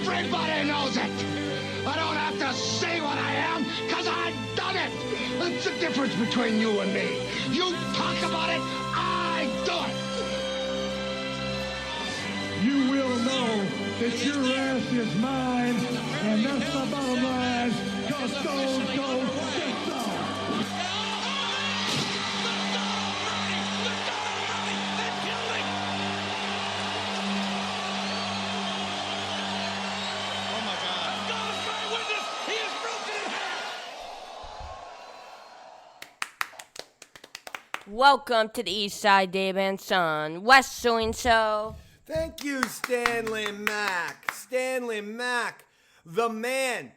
Everybody knows it. I don't have to say what I am, because I've done it. That's the difference between you and me. You talk about it, I do it. You will know that your ass is mine, and that's the bottom line, because Stone Cold said so. Welcome to the East Side Dave and Son Wrestling Show. Thank you, Stanley Mac. Stanley Mac, the man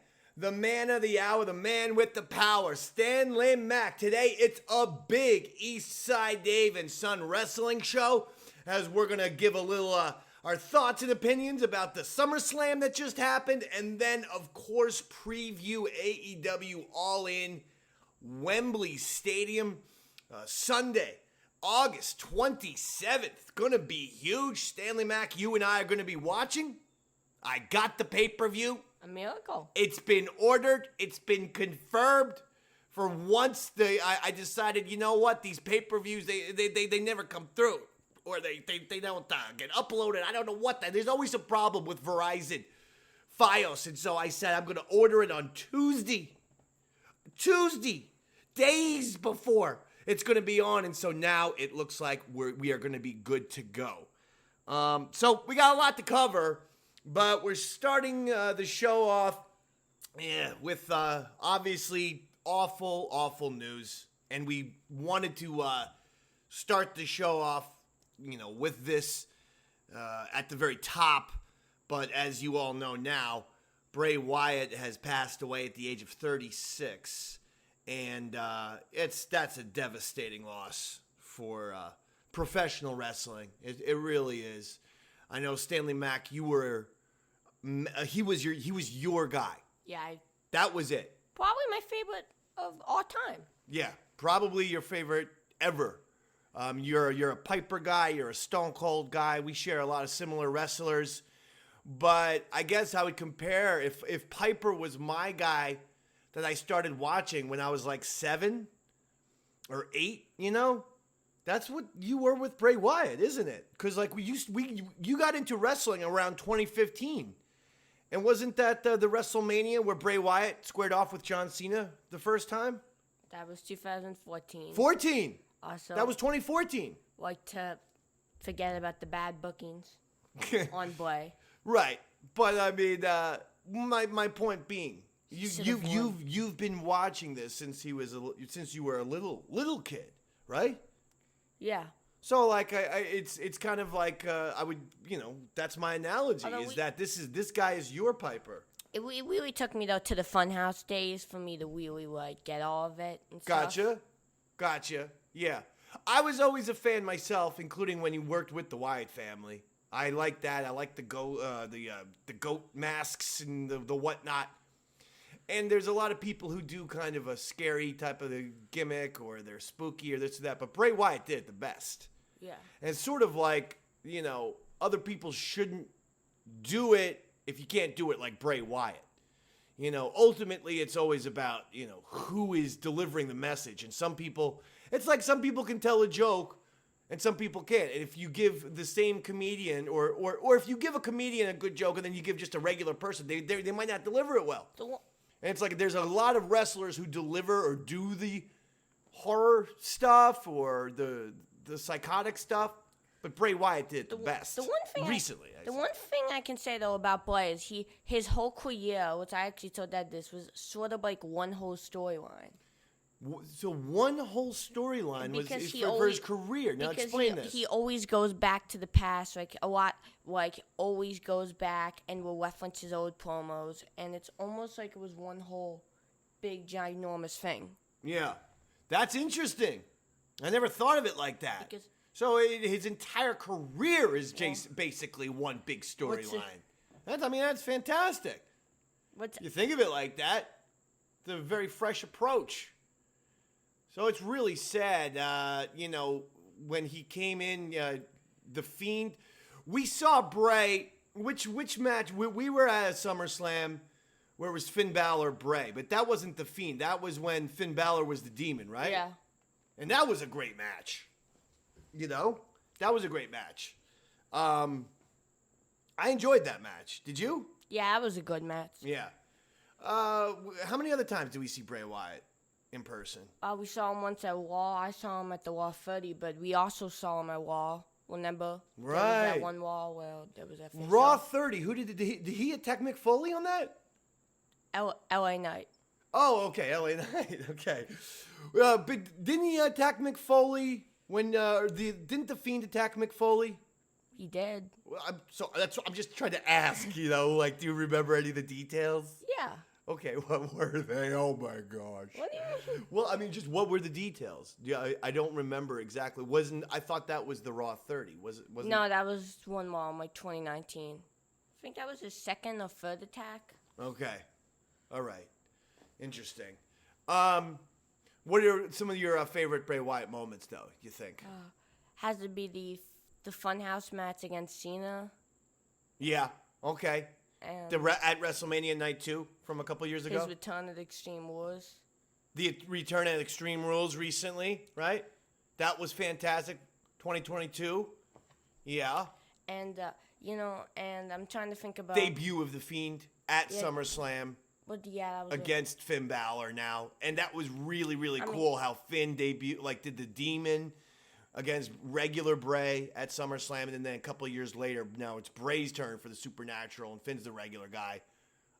of the hour, the man with the power. Stanley Mac. Today, it's a big East Side Dave and Son Wrestling Show, as we're going to give a little our thoughts and opinions about the SummerSlam that just happened, and then, of course, preview AEW All In Wembley Stadium. Sunday, August 27th, gonna be huge. Stanley Mac, you and I are gonna be watching. I got the pay-per-view. A miracle. It's been ordered. It's been confirmed. For once, I decided, you know what? These pay-per-views, they never come through. Or they don't get uploaded. I don't know what that. There's always a problem with Verizon Fios. And so I said I'm gonna order it on Tuesday. Days before it's going to be on, and so now it looks like we are going to be good to go. So we got a lot to cover, but we're starting the show off with obviously awful news, and we wanted to start the show off, with this at the very top. But as you all know now, Bray Wyatt has passed away at the age of 36. And that's a devastating loss for professional wrestling. It really is. I know Stanley Mac, he was your guy. Yeah. That was it. Probably my favorite of all time. Yeah, probably your favorite ever. You're a Piper guy. You're a Stone Cold guy. We share a lot of similar wrestlers. But I guess I would compare if Piper was my guy that I started watching when I was like 7 or 8, that's what you were with Bray Wyatt, isn't it? Because like you got into wrestling around 2015, and wasn't that the WrestleMania where Bray Wyatt squared off with John Cena the first time? That was 2014. 14. Also, that was 2014. Like to forget about the bad bookings on Bray. Right, but I mean, my point being. You've been watching this since you were a little kid, right? Yeah. So like it's kind of like I would that's my analogy that this guy is your Piper. It really took me though to the Funhouse days for me to really get all of it and stuff. Gotcha. Yeah, I was always a fan myself, including when he worked with the Wyatt family. I like that. I like the goat masks and the whatnot. And there's a lot of people who do kind of a scary type of a gimmick, or they're spooky or this or that. But Bray Wyatt did it the best. Yeah. And it's sort of like, other people shouldn't do it if you can't do it like Bray Wyatt. Ultimately it's always about, who is delivering the message. And some people can tell a joke and some people can't. And if you give the same comedian or if you give a comedian a good joke and then you give just a regular person, they might not deliver it well. And it's like there's a lot of wrestlers who deliver or do the horror stuff or the psychotic stuff, but Bray Wyatt did the best. The one thing recently. The one thing I can say though about Bray is his whole career, which I actually told Dad this, was sort of like one whole storyline. So one whole storyline was for his career. Now explain this. He always goes back to the past, always goes back and will reference his old promos, and it's almost like it was one whole big, ginormous thing. Yeah, that's interesting. I never thought of it like that. So his entire career is basically one big storyline. That's fantastic. You think of it like that, it's a very fresh approach. So it's really sad, when he came in, The Fiend. We saw Bray Which match? We were at SummerSlam where it was Finn Balor Bray, but that wasn't the Fiend. That was when Finn Balor was the Demon, right? Yeah. And that was a great match. You know? That was a great match. I enjoyed that match. Did you? Yeah, that was a good match. Yeah. How many other times did we see Bray Wyatt in person? We saw him once at Raw. I saw him at the Raw 30, but we also saw him at Raw. Remember? Right. There was that one Raw where there was that face Raw off. 30. Who did he attack Mick Foley on that? LA Knight. Oh, okay, LA Knight. Okay. But didn't he attack Mick Foley when didn't the Fiend attack Mick Foley? He did. Well, I'm just trying to ask, do you remember any of the details? Yeah. Okay, what were they? Oh my gosh. What do you mean? Well, I mean, just what were the details? Yeah, I don't remember exactly. I thought that was the Raw 30. Wasn't No, that was one Raw in 2019. I think that was his second or third attack. Okay. All right. Interesting. What are some of your favorite Bray Wyatt moments, though, you think? Has to be the Funhouse match against Cena. Yeah. Okay. And At WrestleMania Night 2 from a couple years ago? his return at Extreme Wars. The return at Extreme Rules recently, right? That was fantastic. 2022. Yeah. And, and I'm trying to think about... Debut of The Fiend at SummerSlam. But yeah, that was against Finn Balor now. And that was really, really cool how Finn did the Demon against regular Bray at SummerSlam. And then a couple of years later, now it's Bray's turn for the Supernatural and Finn's the regular guy.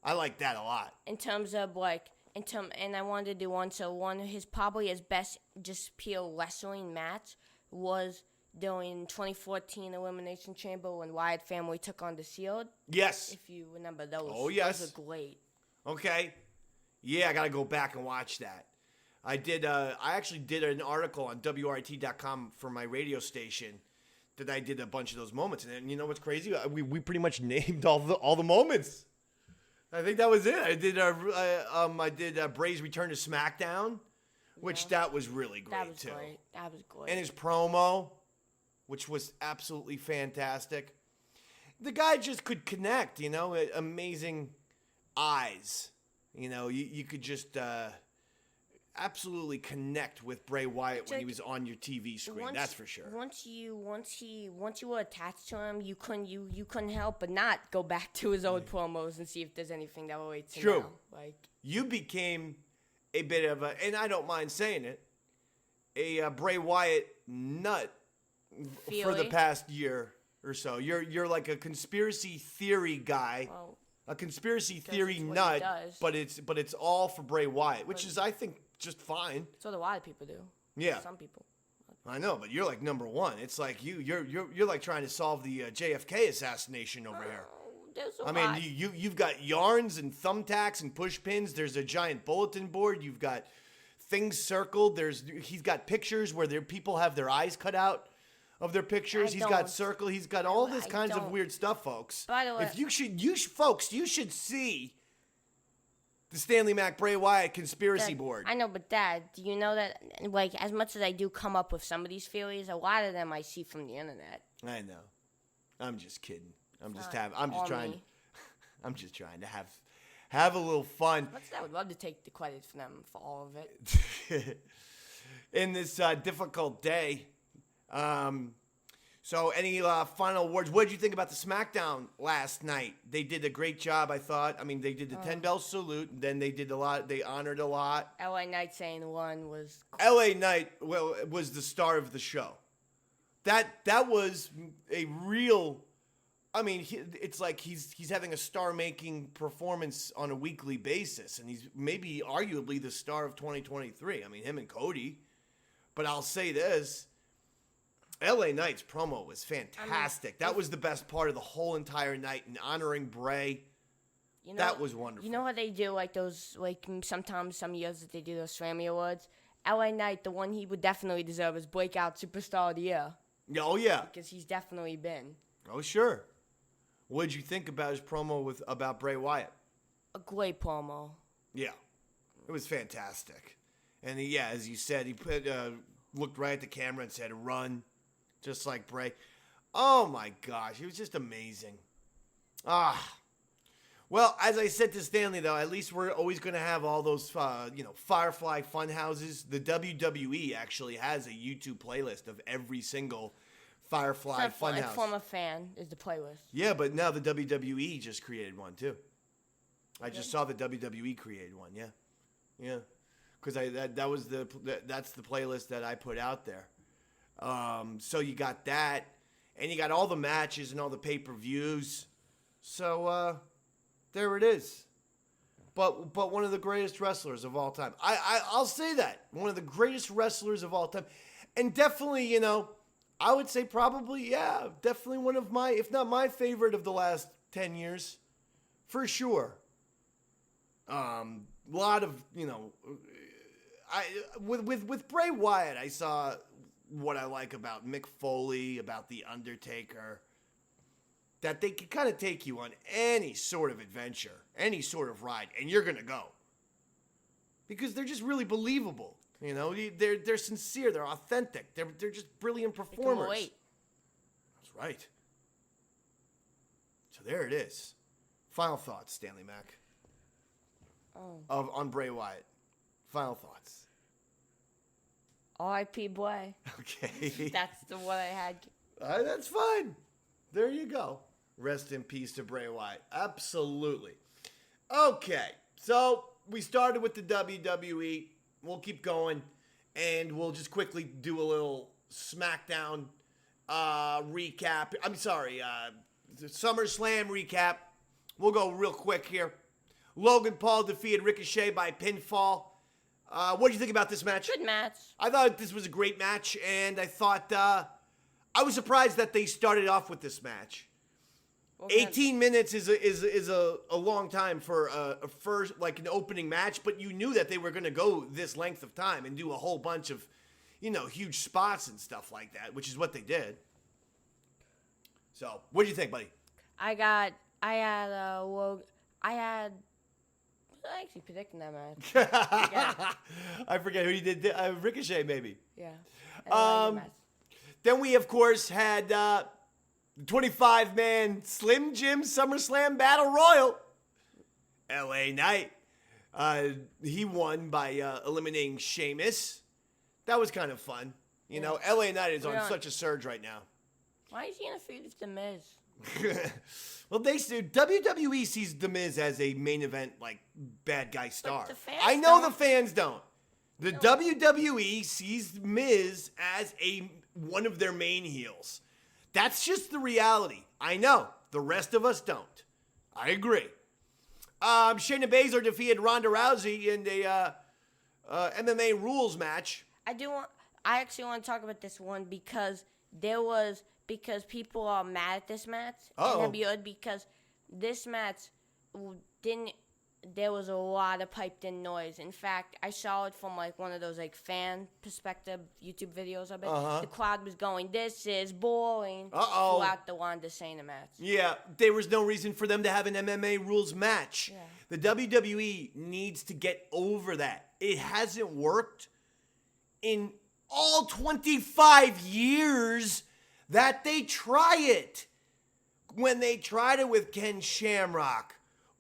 I like that a lot. In terms of, and I wanted to do one, so one of his best just pure wrestling match was during 2014 Elimination Chamber when Wyatt family took on the Shield. Yes. If you remember those. Oh, yes. Those are great. Okay. Yeah, I got to go back and watch that. I actually did an article on WRT.com for my radio station that I did a bunch of those moments. And you know what's crazy? We pretty much named all the moments. I think that was it. I did Bray's return to SmackDown, which that was really great, That was too. great. That was great. And his promo, which was absolutely fantastic. The guy just could connect, amazing eyes. You could just absolutely connect with Bray Wyatt when he was on your TV screen. That's for sure. Once you were attached to him, you couldn't help but not go back to his old promos and see if there's anything that relates to True. now. You became a bit of and I don't mind saying it, a Bray Wyatt nut for the past year or so. You're like a conspiracy theory guy. Well, a conspiracy theory what he nut, does. but it's all for Bray Wyatt, which is, I think, just fine. So a lot of people do. Yeah, Some people. I know, but you're like number one. It's like you're like trying to solve the JFK assassination over here. There's a I lot. mean, you've got yarns and thumbtacks and push pins. There's a giant bulletin board. You've got things circled. He's got pictures where people have their eyes cut out of their pictures. He's got circle. He's got all this kinds of weird stuff, folks. By the way, if you should see the Stanley Mac Bray Wyatt conspiracy board. I know, but Dad, do you know that, as much as I do come up with some of these theories, a lot of them I see from the internet. I know. I'm just kidding. I'm just trying to have a little fun. I would love to take the credit for them for all of it. In this difficult day. So any final words? What did you think about the SmackDown last night? They did a great job, I thought. I mean, they did the 10-bell salute, and then they did a lot. They honored a lot. LA Knight saying one was... LA Knight was the star of the show. That was a real... I mean, it's like he's having a star-making performance on a weekly basis, and he's maybe arguably the star of 2023. I mean, him and Cody. But I'll say this. LA Knight's promo was fantastic. That was the best part of the whole entire night, and honoring Bray. That was wonderful. You know how they do, sometimes some years that they do those Grammy Awards? LA Knight, the one he would definitely deserve is Breakout Superstar of the Year. Oh, yeah. Because he's definitely been. Oh, sure. What did you think about his promo about Bray Wyatt? A great promo. Yeah. It was fantastic. And, as you said, he looked right at the camera and said, run. Just like Bray. Oh, my gosh. It was just amazing. Well, as I said to Stanley, though, at least we're always going to have all those, Firefly fun houses. The WWE actually has a YouTube playlist of every single Firefly fun house. Former fan is the playlist. Yeah, but now the WWE just created one, too. I just saw the WWE created one, yeah. Yeah. Because that's the playlist that I put out there. So you got that, and you got all the matches and all the pay-per-views. So, there it is. But one of the greatest wrestlers of all time. I'll say that. One of the greatest wrestlers of all time. And definitely, I would say probably, definitely one of my, if not my favorite of the last 10 years. For sure. Lot of, with Bray Wyatt, I saw what I like about Mick Foley, about The Undertaker. That they can kind of take you on any sort of adventure, any sort of ride, and you're going to go. Because they're just really believable. They're sincere, they're authentic, they're just brilliant performers. Wait. That's right. So there it is. Final thoughts, Stanley Mac. On Bray Wyatt. Final thoughts. R.I.P. Bray. Okay. That's the one I had. That's fine. There you go. Rest in peace to Bray Wyatt. Absolutely. Okay, so we started with the WWE. We'll keep going, and we'll just quickly do a little SmackDown recap. I'm sorry, the SummerSlam recap. We'll go real quick here. Logan Paul defeated Ricochet by pinfall. What do you think about this match? Good match. I thought this was a great match, and I thought I was surprised that they started off with this match. 18 minutes is a long time for a first, like an opening match, but you knew that they were going to go this length of time and do a whole bunch of, huge spots and stuff like that, which is what they did. So, what do you think, buddy? I actually predicting that match. I forget who you did. Ricochet, maybe. Yeah. Then we, of course, had the 25-man Slim Jim SummerSlam Battle Royal. LA Knight. He won by eliminating Sheamus. That was kind of fun. LA Knight is on such a surge right now. Why is he in a feud with The Miz? Well, WWE sees The Miz as a main event, bad guy star. But the fans I know don't. the fans don't. The WWE sees Miz as one of their main heels. That's just the reality. I know. The rest of us don't. I agree. Shayna Baszler defeated Ronda Rousey in a MMA rules match. I actually want to talk about this one because people are mad at this match. Oh. Because this match there was a lot of piped in noise. In fact, I saw it from one of those fan perspective YouTube videos of it. Uh-huh. The crowd was going, "This is boring." Uh-oh. Throughout the Wanda Shayna match. Yeah, there was no reason for them to have an MMA rules match. Yeah. The WWE needs to get over that. It hasn't worked in all 25 years that they try it. When they tried it with Ken Shamrock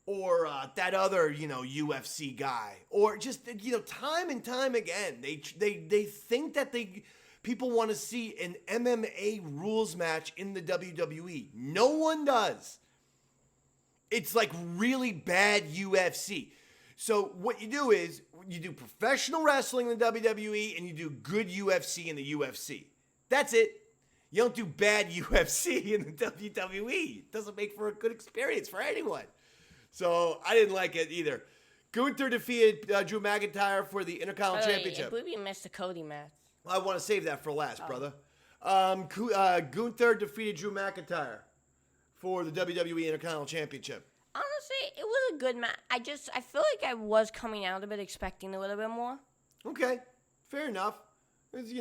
or that other, UFC guy, or just, time and time again, they think that people want to see an MMA rules match in the WWE. No one does. It's really bad UFC. So what you do is you do professional wrestling in the WWE and you do good UFC in the UFC. That's it. You don't do bad UFC in the WWE. It doesn't make for a good experience for anyone. So I didn't like it either. Gunther defeated Drew McIntyre for the Intercontinental Championship. I believe you missed the Cody match. I want to save that for last, brother. Gunther defeated Drew McIntyre for the WWE Intercontinental Championship. Honestly, it was a good match. I feel like I was coming out of it expecting a little bit more. Okay, fair enough. It's,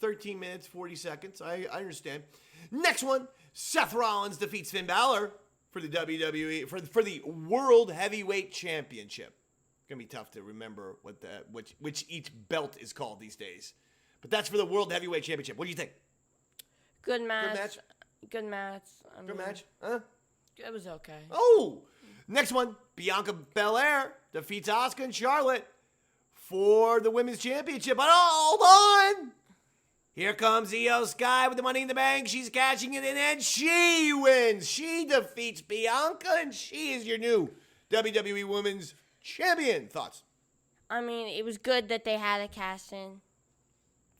13 minutes, 40 seconds. I understand. Next one, Seth Rollins defeats Finn Balor for the WWE, for the World Heavyweight Championship. It's going to be tough to remember which each belt is called these days. But that's for the World Heavyweight Championship. What do you think? Good match. Good match. Good match? Huh? It was okay. Oh, next one. Bianca Belair defeats Asuka and Charlotte for the Women's Championship. But hold on. Here comes Io Sky with the Money in the Bank. She's cashing it in, and she wins. She defeats Bianca, and she is your new WWE Women's Champion. Thoughts? I mean, it was good that they had a cast in.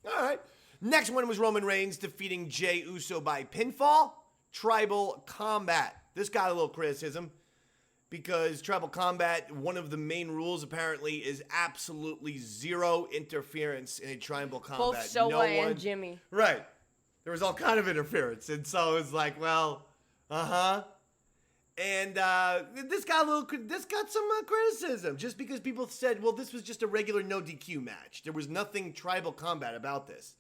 All right. Next one was Roman Reigns defeating Jey Uso by pinfall. Tribal Combat. This got a little criticism because Tribal Combat, one of the main rules apparently is absolutely zero interference in a Tribal Combat. Both Solo and Jimmy. Right. There was all kind of interference. And so it's like, well, And this got some criticism just because people said, well, this was just a regular no DQ match. There was nothing Tribal Combat about this.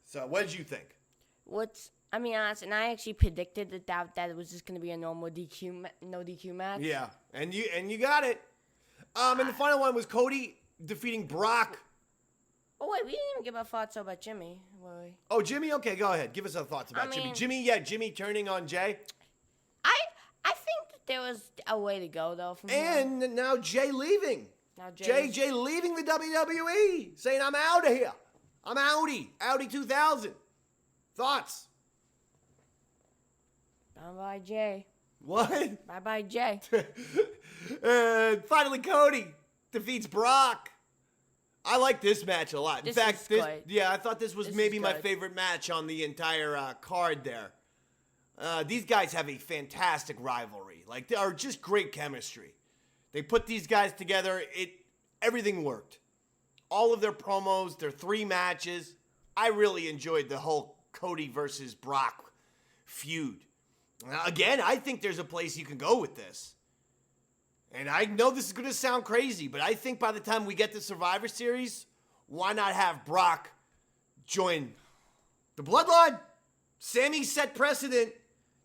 So what did you think? Honestly, and I actually predicted that it was just going to be a normal no DQ match. Yeah, and you got it. And the final one was Cody defeating Brock. Oh, wait, we didn't even give our thoughts about Jimmy. Wait. Oh, Jimmy? Okay, go ahead. Give us our thoughts about Jimmy. Jimmy turning on Jay. I think that there was a way to go, though. And now Jay leaving. Jay leaving the WWE, saying, I'm out of here. I'm outie. Outie 2000. Thoughts? Bye-bye, Jay. What? Bye-bye, Jay. And finally, Cody defeats Brock. I like this match a lot. In fact, I thought this was maybe my favorite match on the entire card there. These guys have a fantastic rivalry. Like, they are just great chemistry. They put these guys together. Everything worked. All of their promos, their 3 matches. I really enjoyed the whole Cody versus Brock feud. Again, I think there's a place you can go with this. And I know this is going to sound crazy, but I think by the time we get to Survivor Series, why not have Brock join the Bloodline? Sammy set precedent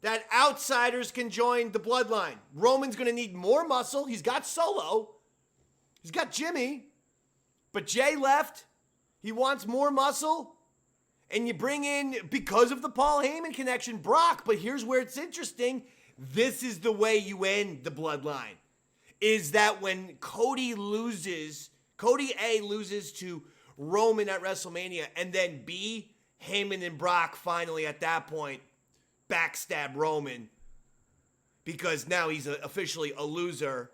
that outsiders can join the Bloodline. Roman's going to need more muscle. He's got Solo. He's got Jimmy. But Jay left. He wants more muscle. And you bring in, because of the Paul Heyman connection, Brock. But here's where it's interesting. This is the way you end the Bloodline. Is that when Cody A loses to Roman at WrestleMania, and then B, Heyman and Brock finally at that point backstab Roman because now he's officially a loser,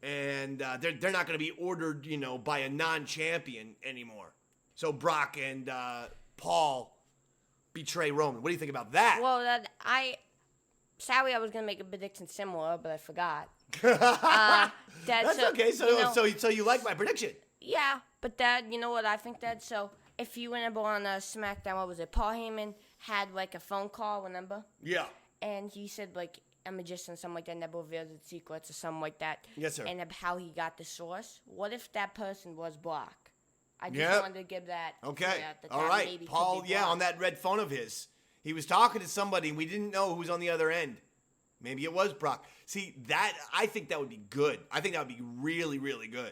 and they're not going to be ordered, by a non-champion anymore. So Brock and Paul betray Roman. What do you think about that? Well, sadly, I was going to make a prediction similar, but I forgot. That's okay. So you like my prediction? Yeah, but Dad, you know what I think, Dad? So if you remember on SmackDown, what was it? Paul Heyman had a phone call, remember? Yeah. And he said a magician or something like that never revealed the secrets or something like that. Yes, sir. And how he got the source. What if that person was Brock? I just wanted to give that. Okay. All right. Paul, on that red phone of his, he was talking to somebody, and we didn't know who was on the other end. Maybe it was Brock. See, I think that would be good. I think that would be really, really good.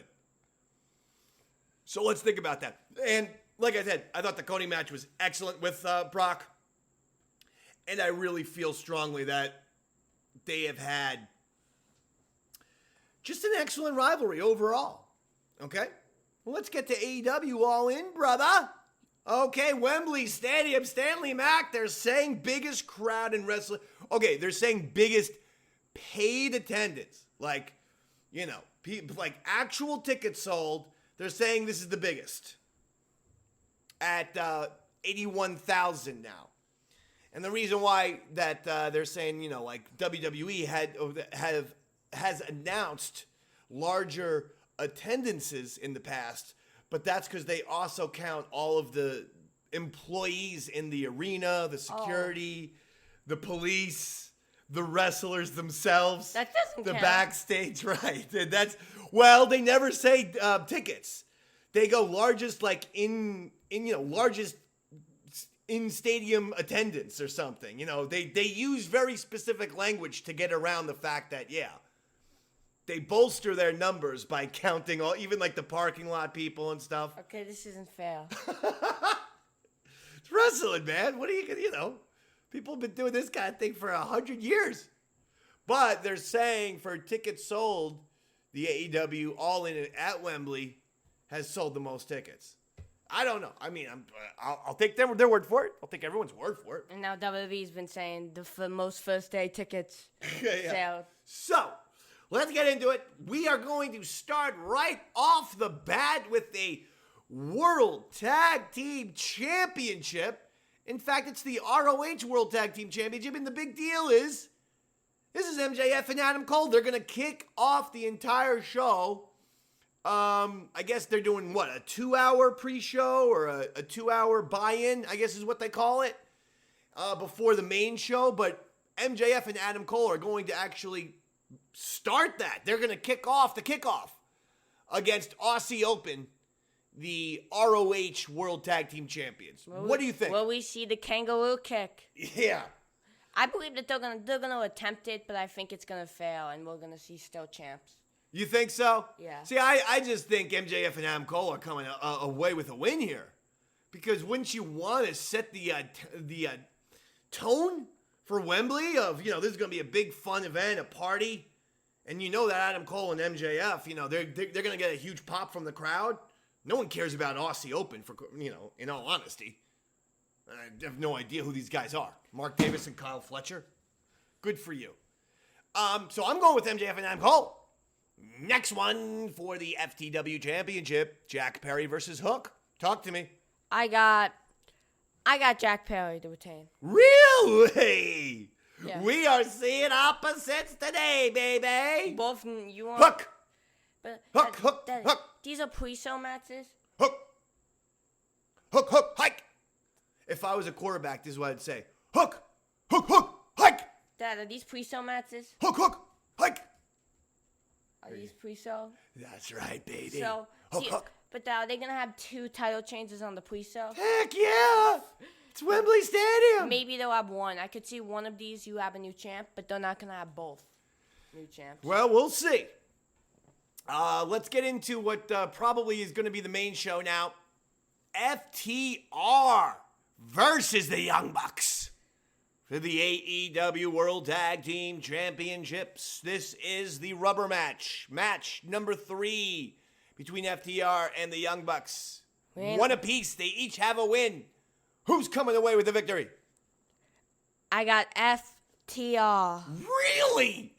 So let's think about that. And like I said, I thought the Cody match was excellent with Brock. And I really feel strongly that they have had just an excellent rivalry overall. Okay? Well, let's get to AEW All In, brother. Okay, Wembley Stadium, Stanley, Mac, they're saying biggest crowd in wrestling. Okay, they're saying biggest paid attendance. Like actual tickets sold. They're saying this is the biggest at 81,000 now. And the reason why that they're saying, WWE has announced larger attendances in the past, but that's because they also count all of the employees in the arena, the security, the police, the wrestlers themselves. That doesn't count. The backstage, right? They never say tickets. They go largest, largest in stadium attendance or something. They use very specific language to get around the fact that, they bolster their numbers by counting even the parking lot people and stuff. Okay, this isn't fair. It's wrestling, man. What are you people have been doing this kind of thing for 100 years. But they're saying for tickets sold, the AEW All In at Wembley has sold the most tickets. I don't know. I mean, I'll take their word for it. I'll take everyone's word for it. And now WWE's been saying the most first-day tickets sold. So, let's get into it. We are going to start right off the bat with the World Tag Team Championship. In fact, it's the ROH World Tag Team Championship, and the big deal is, this is MJF and Adam Cole. They're going to kick off the entire show. I guess they're doing, what, a 2-hour pre-show or a 2-hour buy-in, I guess is what they call it, before the main show. But MJF and Adam Cole are going to actually start that. They're going to kick off the kickoff against Aussie Open, the ROH World Tag Team Champions. What do you think? Will we see the kangaroo kick? Yeah. I believe that they're gonna attempt it, but I think it's gonna fail, and we're gonna see still champs. You think so? Yeah. See, I just think MJF and Adam Cole are coming away with a win here, because wouldn't you want to set the tone for Wembley of, this is gonna be a big fun event, a party, and that Adam Cole and MJF, they're gonna get a huge pop from the crowd. No one cares about Aussie Open, for in all honesty. I have no idea who these guys are. Mark Davis and Kyle Fletcher. Good for you. So I'm going with MJF and Adam Cole. Next one for the FTW Championship, Jack Perry versus Hook. Talk to me. I got Jack Perry to retain. Really? Yeah. We are seeing opposites today, baby. Both you want Hook. But Hook. These are pre-show matches. Hook, hike. If I was a quarterback, this is what I'd say. Hook, hike. Dad, are these pre-show matches? Hook, hike. Are these pre-show? That's right, baby. So, Hook. But are they going to have 2 title changes on the pre-show? Heck yeah. It's Wembley Stadium. Maybe they'll have one. I could see one of these, you have a new champ, but they're not going to have both new champs. Well, we'll see. Let's get into what probably is going to be the main show now. FTR versus the Young Bucks for the AEW World Tag Team Championships. This is the rubber match. Match number 3 between FTR and the Young Bucks. One apiece. They each have a win. Who's coming away with the victory? I got FTR. Really?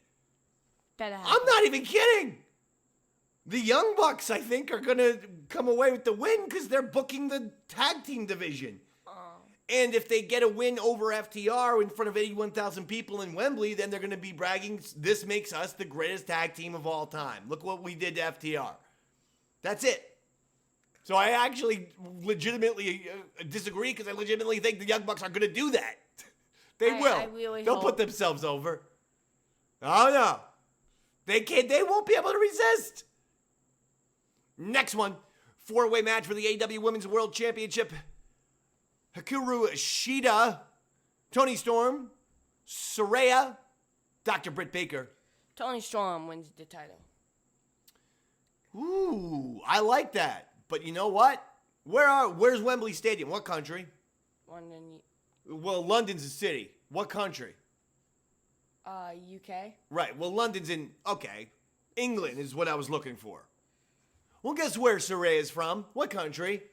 Better have I'm not even kidding. The Young Bucks, I think, are going to come away with the win because they're booking the tag team division. And if they get a win over FTR in front of 81,000 people in Wembley, then they're going to be bragging, this makes us the greatest tag team of all time. Look what we did to FTR. That's it. So I actually legitimately disagree because I legitimately think the Young Bucks are going to do that. They will. I really They'll hope. put themselves over. Oh, no. They can't. They won't be able to resist. Next one, 4-way match for the AEW Women's World Championship. Hikaru Shida, Toni Storm, Saraya, Dr. Britt Baker. Toni Storm wins the title. Ooh, I like that. But you know what? Where's Wembley Stadium? What country? London. Well, London's a city. What country? UK. Right. Well, London's in, England is what I was looking for. Well, guess where Saraya is from? What country?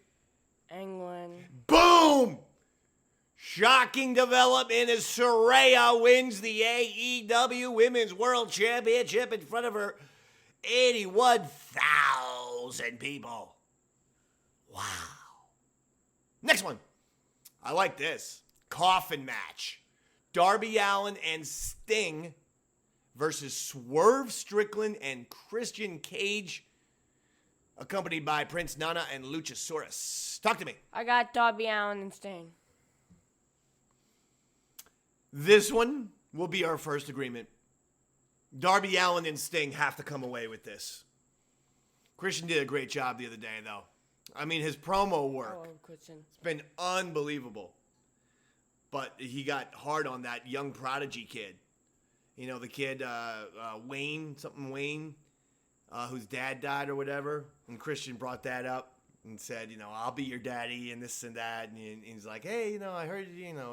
England. Boom! Shocking development as Saraya wins the AEW Women's World Championship in front of her 81,000 people. Wow. Next one. I like this. Coffin match. Darby Allin and Sting versus Swerve Strickland and Christian Cage, accompanied by Prince Nana and Luchasaurus. Talk to me. I got Darby Allin and Sting. This one will be our first agreement. Darby Allin and Sting have to come away with this. Christian did a great job the other day, though. I mean, his promo work. Christian. It's been unbelievable. But he got hard on that young prodigy kid. You know, the kid, Wayne, whose dad died or whatever. And Christian brought that up. and said, I'll be your daddy and this and that. And he's like, hey, I heard,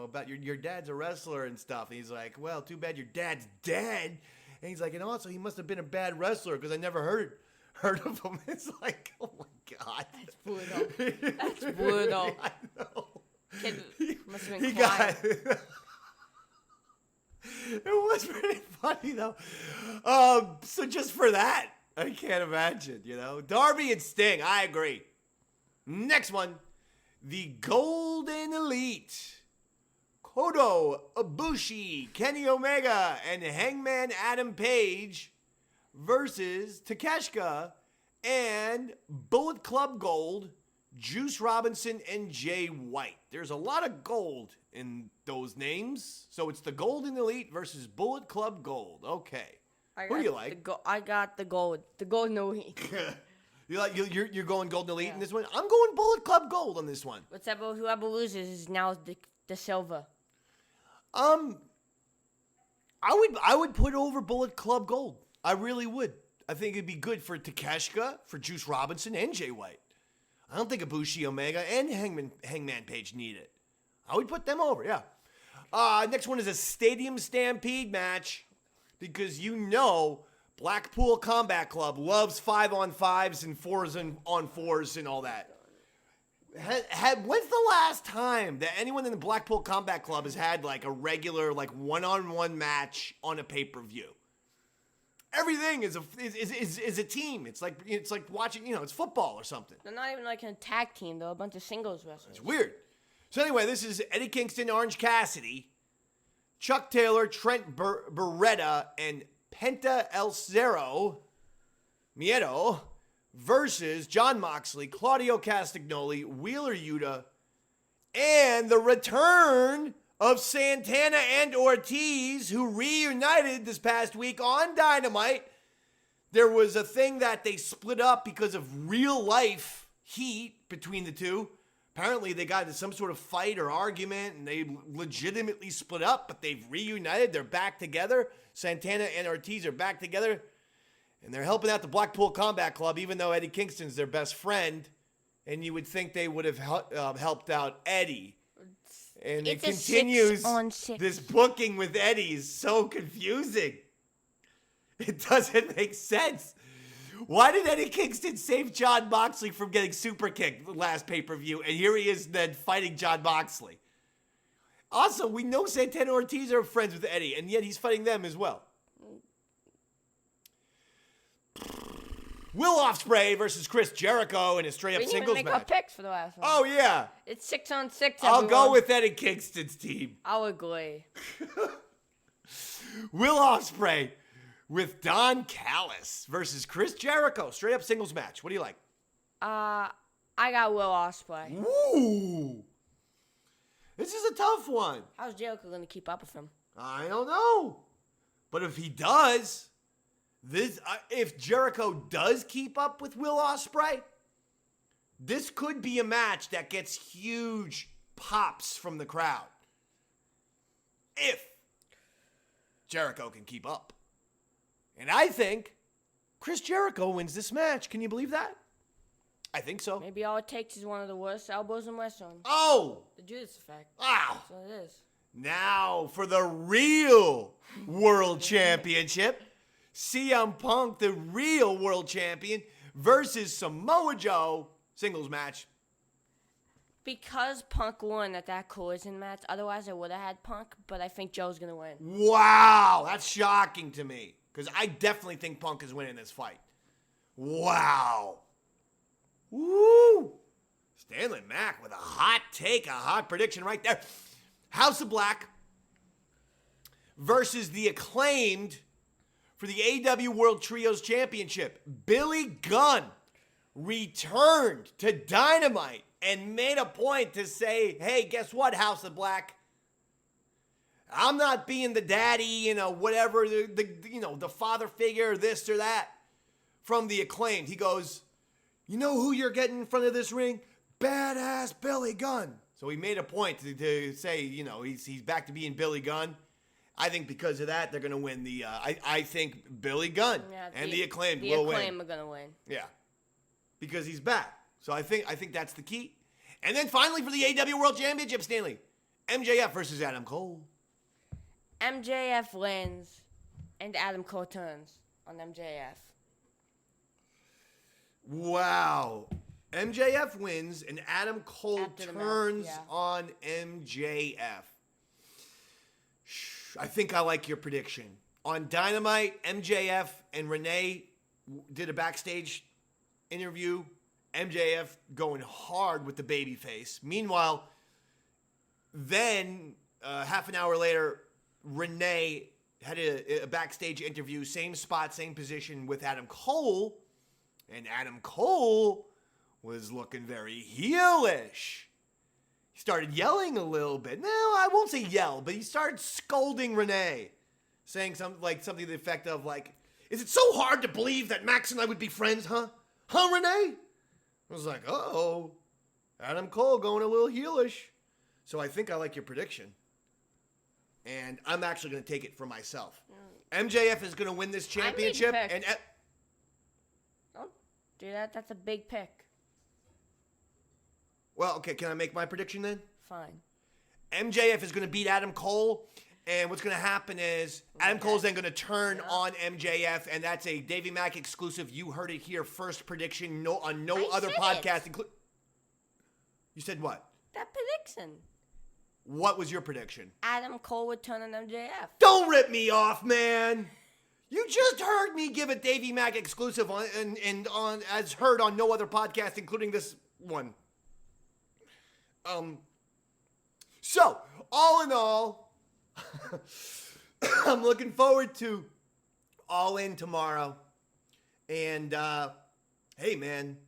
about your dad's a wrestler and stuff. And he's like, well, too bad your dad's dead. And he's like, and also he must have been a bad wrestler because I never heard of him. It's like, oh my God. That's brutal. That's brutal. I know. Kid must have been crying. It was pretty funny though. So just for that, I can't imagine, Darby and Sting, I agree. Next one, the Golden Elite. Kota Ibushi, Kenny Omega, and Hangman Adam Page versus Takeshita and Bullet Club Gold, Juice Robinson, and Jay White. There's a lot of gold in those names. So it's the Golden Elite versus Bullet Club Gold. Okay. What do you like? I got the gold. The Golden Elite. You're going Golden Elite in this one? I'm going Bullet Club Gold on this one. Whoever loses is now the silver. I would put over Bullet Club Gold. I really would. I think it'd be good for Takeshita, for Juice Robinson, and Jay White. I don't think Ibushi, Omega, and Hangman Page need it. I would put them over, yeah. Next one is a Stadium Stampede match because Blackpool Combat Club loves 5-on-5s and 4s-on-4s and all that. When's the last time that anyone in the Blackpool Combat Club has had like a regular like one-on-one match on a pay-per-view? Everything is a team. It's like watching, it's football or something. They're not even like a tag team, though. A bunch of singles wrestlers. It's weird. So anyway, this is Eddie Kingston, Orange Cassidy, Chuck Taylor, Trent Beretta, and Penta El Zero Miedo versus Jon Moxley, Claudio Castagnoli, Wheeler Yuta, and the return of Santana and Ortiz, who reunited this past week on Dynamite. There was a thing that they split up because of real life heat between the two. Apparently they got into some sort of fight or argument and they legitimately split up, but they've reunited. They're back together. Santana and Ortiz are back together. And they're helping out the Blackpool Combat Club, even though Eddie Kingston's their best friend. And you would think they would have helped out Eddie. And it continues. 6-on-6. This booking with Eddie is so confusing. It doesn't make sense. Why did Eddie Kingston save Jon Moxley from getting super kicked the last pay-per-view? And here he is then fighting Jon Moxley. Also, we know Santana Ortiz are friends with Eddie, and yet he's fighting them as well. Will Ospreay versus Chris Jericho in a straight-up singles match. We didn't even make our picks for the last one. Oh, yeah. It's 6-on-6, I'll go with Eddie Kingston's team. I'll agree. Will Ospreay with Don Callis versus Chris Jericho. Straight-up singles match. What do you like? I got Will Ospreay. Ooh. This is a tough one. How's Jericho going to keep up with him? I don't know. But if he does... if Jericho does keep up with Will Ospreay, this could be a match that gets huge pops from the crowd. If Jericho can keep up. And I think Chris Jericho wins this match. Can you believe that? I think so. Maybe all it takes is one of the worst elbows in wrestling. Oh! The Judas effect. Wow. That's what it is. Now for the real World Championship. CM Punk, the real world champion, versus Samoa Joe, singles match. Because Punk won at that collision match, otherwise I would have had Punk, but I think Joe's going to win. Wow, that's shocking to me, because I definitely think Punk is winning this fight. Wow. Woo! Stanley Mac with a hot take, a hot prediction right there. House of Black versus the Acclaimed for the AEW World Trios Championship. Billy Gunn returned to Dynamite and made a point to say, hey, guess what, House of Black? I'm not being the daddy, whatever, the father figure, this or that, from the Acclaimed. He goes, you know who you're getting in front of this ring? Badass Billy Gunn. So he made a point to say, he's back to being Billy Gunn. I think because of that, they're going to win the... I think Billy Gunn and the Acclaimed will win. The Acclaimed are going to win. Yeah. Because he's back. So I think that's the key. And then finally for the AEW World Championship, Stanley, MJF versus Adam Cole. MJF wins, and Adam Cole turns on MJF. Wow. MJF wins, and Adam Cole turns on MJF. I think I like your prediction. On Dynamite, MJF and Renee did a backstage interview. MJF going hard with the babyface. Meanwhile, then half an hour later, Renee had a backstage interview, same spot, same position with Adam Cole, and Adam Cole was looking very heelish. He started yelling a little bit. No, I won't say yell, but he started scolding Renee, saying something to the effect of like, "Is it so hard to believe that Max and I would be friends, huh? Huh, Renee?" I was like, uh-oh, Adam Cole going a little heelish. So I think I like your prediction. And I'm actually going to take it for myself. MJF is going to win this championship. And don't do that. That's a big pick. Well, okay, can I make my prediction then? Fine. MJF is going to beat Adam Cole. And what's going to happen is Adam Cole's then going to turn on MJF, and that's a Davey Mac exclusive. You heard it here first prediction on no other podcast. You said what? That prediction. What was your prediction? Adam Cole would turn on MJF. Don't rip me off, man. You just heard me give a Davey Mac exclusive on as heard on no other podcast, including this one. So, all in all, I'm looking forward to All In tomorrow. And, hey, man,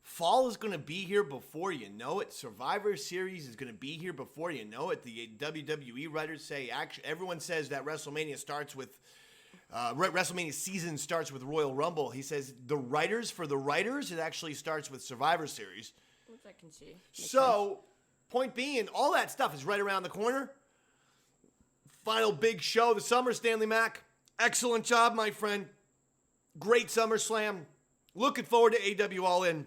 fall is going to be here before you know it. Survivor Series is going to be here before you know it. The WWE writers say, actually, everyone says that WrestleMania starts with, WrestleMania season starts with Royal Rumble. He says the writers, for the writers, it actually starts with Survivor Series. Which I can see. So, point being, all that stuff is right around the corner. Final big show, the summer, Stanley Mac. Excellent job, my friend. Great SummerSlam. Looking forward to AEW All In.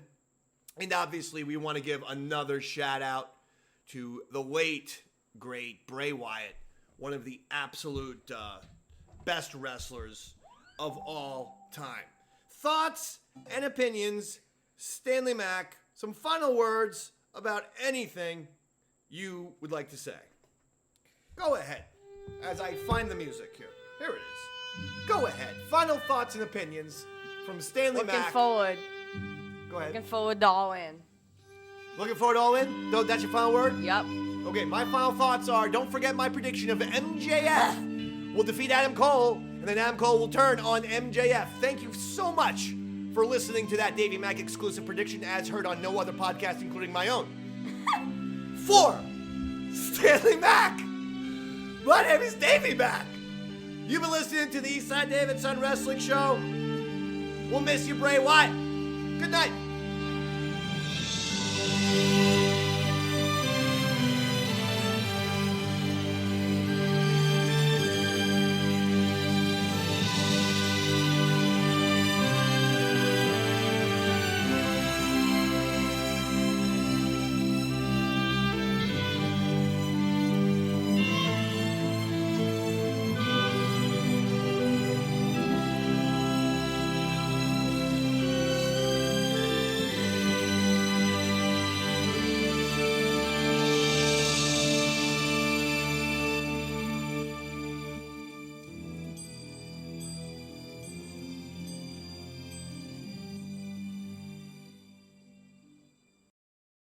And obviously, we want to give another shout out to the late, great Bray Wyatt, one of the absolute best wrestlers of all time. Thoughts and opinions, Stanley Mac. Some final words about anything you would like to say. Go ahead. As I find the music here. Here it is. Go ahead. Final thoughts and opinions from Stanley Mac. Looking forward. Go ahead. Looking forward to All In. Looking forward to All In? That's your final word? Yep. Okay, my final thoughts are, don't forget my prediction of MJF will defeat Adam Cole, and then Adam Cole will turn on MJF. Thank you so much for listening to that Davey Mac exclusive prediction as heard on no other podcast, including my own. For Stanley Mac, my name is Davey Mac. You've been listening to the Eastside David Son Wrestling Show. We'll miss you, Bray Wyatt. Good night.